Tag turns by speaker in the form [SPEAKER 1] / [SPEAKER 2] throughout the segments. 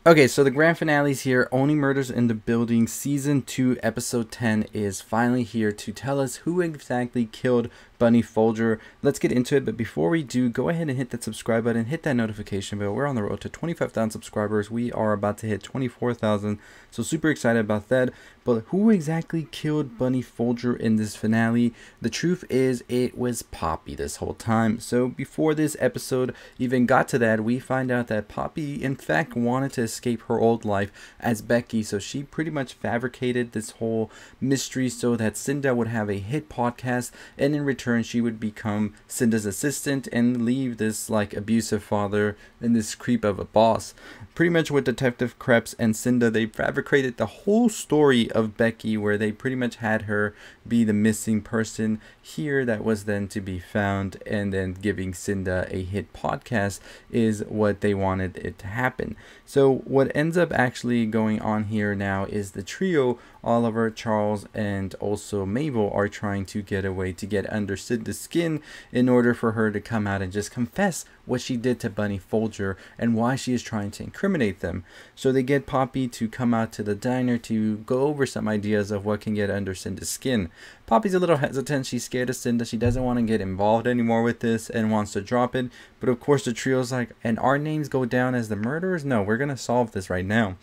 [SPEAKER 1] Okay, so the grand finale's here. Only Murders in the Building Season 2, Episode 10 is finally here to tell us who exactly killed Bunny Folger. Let's get into it, but before we do, go ahead and hit that subscribe button, hit that notification bell. We're on the road to 25,000 subscribers. We are about to hit 24,000, so super excited about that. But who exactly killed Bunny Folger in this finale? The truth is, it was Poppy this whole time. So before this episode even got to that, we find out that Poppy, in fact, wanted to escape her old life as Becky. So she pretty much fabricated this whole mystery so that Cinda would have a hit podcast, and in return she would become Cinda's assistant and leave this like abusive father and this creep of a boss. Pretty much with Detective Krebs and Cinda, they fabricated the whole story of Becky, where they pretty much had her be the missing person here that was then to be found, and then giving Cinda a hit podcast is what they wanted it to happen. So what ends up actually going on here now is the trio, Oliver, Charles, and also Mabel, are trying to get away to get under Cinda's skin in order for her to come out and just confess what she did to Bunny Folger and why she is trying to incriminate them. So they get Poppy to come out to the diner to go over some ideas of what can get under Cinda's skin. Poppy's a little hesitant. She's scared of Cinda. She doesn't want to get involved anymore with this and wants to drop it. But of course the trio's like, and our names go down as the murderers? No, we're going to solve this right now.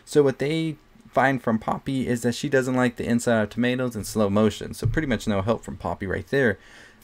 [SPEAKER 1] So what they find from Poppy is that she doesn't like the inside of tomatoes in slow motion. So pretty much no help from Poppy right there.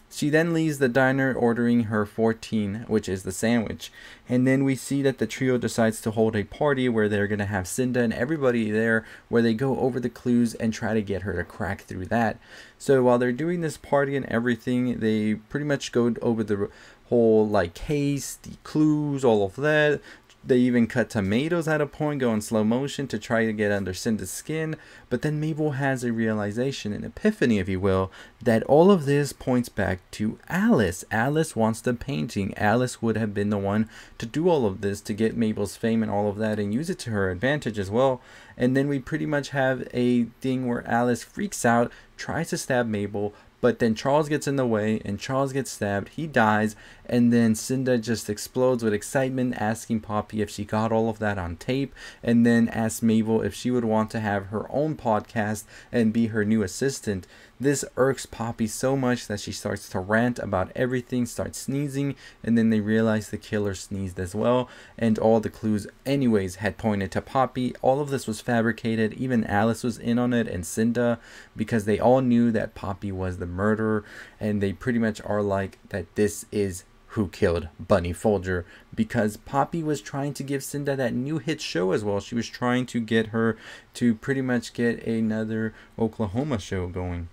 [SPEAKER 1] She then leaves the diner ordering her 14, which is the sandwich. And then we see that the trio decides to hold a party where they're going to have Cinda and everybody there, where they go over the clues and try to get her to crack through that. So while they're doing this party and everything, they pretty much go over the whole like case, the clues, all of that. They even cut tomatoes at a point, go in slow motion to try to get under Cinda's skin. But then Mabel has a realization, an epiphany if you will, that all of this points back to Alice. Alice wants the painting. Alice would have been the one to do all of this to get Mabel's fame and all of that and use it to her advantage as well. And then we pretty much have a thing where Alice freaks out, tries to stab Mabel, but then Charles gets in the way and Charles gets stabbed. He dies, and then Cinda just explodes with excitement, asking Poppy if she got all of that on tape, and then asks Mabel if she would want to have her own podcast and be her new assistant. This irks Poppy so much that she starts to rant about everything, starts sneezing, and then they realize the killer sneezed as well, and all the clues anyways had pointed to Poppy. All of this was fabricated. Even Alice was in on it, and Cinda, because they all knew that Poppy was the murderer, and they pretty much are like that this is who killed Bunny Folger, because Poppy was trying to give Cinda that new hit show as well. She was trying to get her to pretty much get another Oklahoma show going.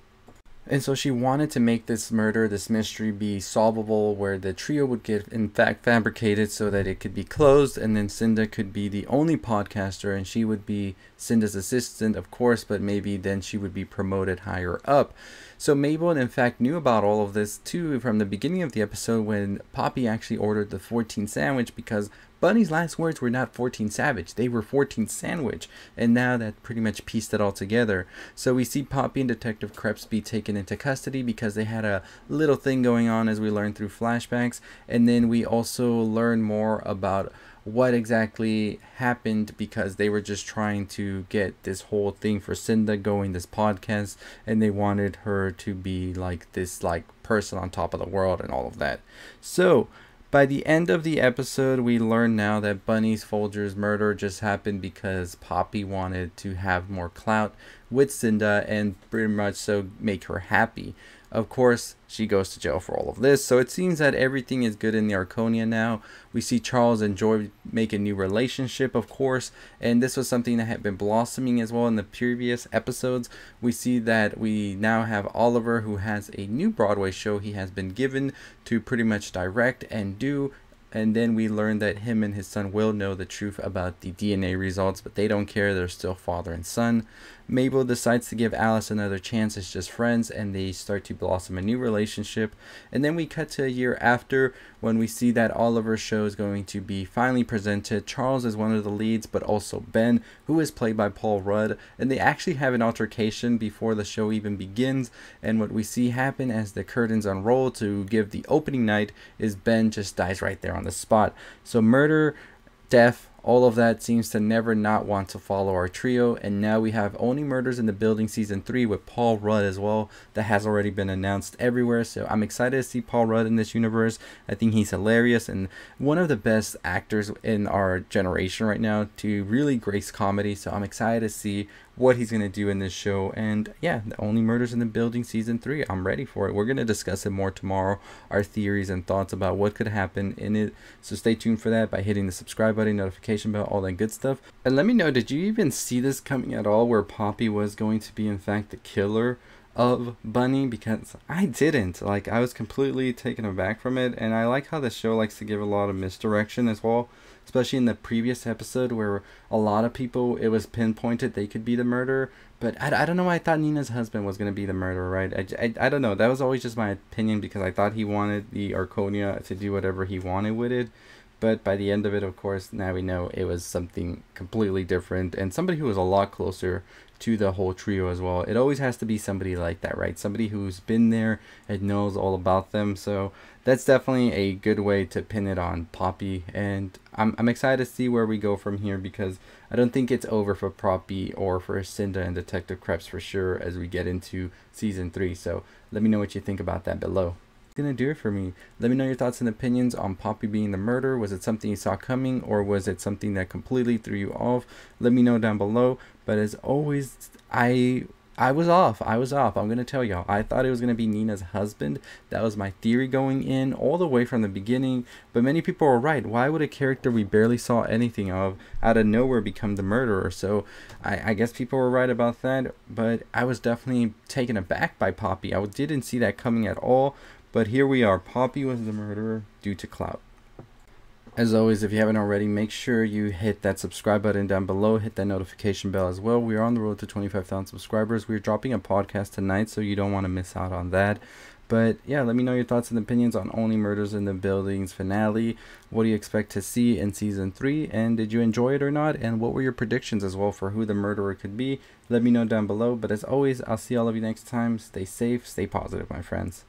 [SPEAKER 1] And so she wanted to make this murder, this mystery, be solvable, where the trio would get, in fact, fabricated so that it could be closed, and then Cinda could be the only podcaster, and she would be Cinda's assistant, of course, but maybe then she would be promoted higher up. So Mabel, in fact, knew about all of this, too, from the beginning of the episode when Poppy actually ordered the 14 sandwich, because Bunny's last words were not 14 Savage, they were 14 Sandwich, and now that pretty much pieced it all together. So we see Poppy and Detective Krebs be taken into custody because they had a little thing going on, as we learned through flashbacks, and then we also learn more about what exactly happened, because they were just trying to get this whole thing for Cinda going, this podcast, and they wanted her to be like this like person on top of the world and all of that. So by the end of the episode, we learn now that Bunny Folger's murder just happened because Poppy wanted to have more clout with Cinda and pretty much so make her happy. Of course, she goes to jail for all of this, so it seems that everything is good in the Arconia now. We see Charles and Joy make a new relationship, of course, and this was something that had been blossoming as well in the previous episodes. We see that we now have Oliver, who has a new Broadway show he has been given to pretty much direct and do. And then we learn that him and his son will know the truth about the DNA results, but they don't care. They're still father and son. Mabel decides to give Alice another chance as just friends, and they start to blossom a new relationship. And then we cut to a year after, when we see that Oliver's show is going to be finally presented. Charles is one of the leads, but also Ben, who is played by Paul Rudd. And they actually have an altercation before the show even begins. And what we see happen as the curtains unroll to give the opening night is Ben just dies right there on the spot. So murder, death, All of that seems to never not want to follow our trio, and now we have Only Murders in the Building Season 3 with Paul Rudd as well. That has already been announced everywhere, so I'm excited to see Paul Rudd in this universe. I think he's hilarious and one of the best actors in our generation right now to really grace comedy, so I'm excited to see what he's going to do in this show. And yeah, the Only Murders in the Building Season 3, I'm ready for it. We're going to discuss it more tomorrow, our theories and thoughts about what could happen in it, so stay tuned for that by hitting the subscribe button, notification bell, all that good stuff. And let me know, did you even see this coming at all, where Poppy was going to be in fact the killer of Bunny? Because I didn't. Like, I was completely taken aback from it, and I like how the show likes to give a lot of misdirection as well, especially in the previous episode where a lot of people, it was pinpointed they could be the murderer. But I don't know why I thought Nina's husband was going to be the murderer, right? I don't know. That was always just my opinion, because I thought he wanted the Arconia to do whatever he wanted with it. But by the end of it, of course, now we know it was something completely different, and somebody who was a lot closer to the whole trio as well. It always has to be somebody like that, right? Somebody who's been there and knows all about them. So that's definitely a good way to pin it on Poppy, and I'm excited to see where we go from here, because I don't think it's over for Poppy or for Cinda and Detective Krebs for sure as we get into season 3. So let me know what you think about that below. Gonna do it for me. Let me know your thoughts and opinions on Poppy being the murderer. Was it something you saw coming, or was it something that completely threw you off? Let me know down below. But as always, I was off. I'm gonna tell y'all, I thought it was gonna be Nina's husband. That was my theory going in all the way from the beginning, but many people were right. Why would a character we barely saw anything of out of nowhere become the murderer? So I guess people were right about that, but I was definitely taken aback by Poppy. I didn't see that coming at all. But here we are. Poppy was the murderer due to clout. As always, if you haven't already, make sure you hit that subscribe button down below. Hit that notification bell as well. We are on the road to 25,000 subscribers. We're dropping a podcast tonight, so you don't want to miss out on that. But yeah, let me know your thoughts and opinions on Only Murders in the Building's finale. What do you expect to see in season 3? And did you enjoy it or not? And what were your predictions as well for who the murderer could be? Let me know down below. But as always, I'll see all of you next time. Stay safe, stay positive, my friends.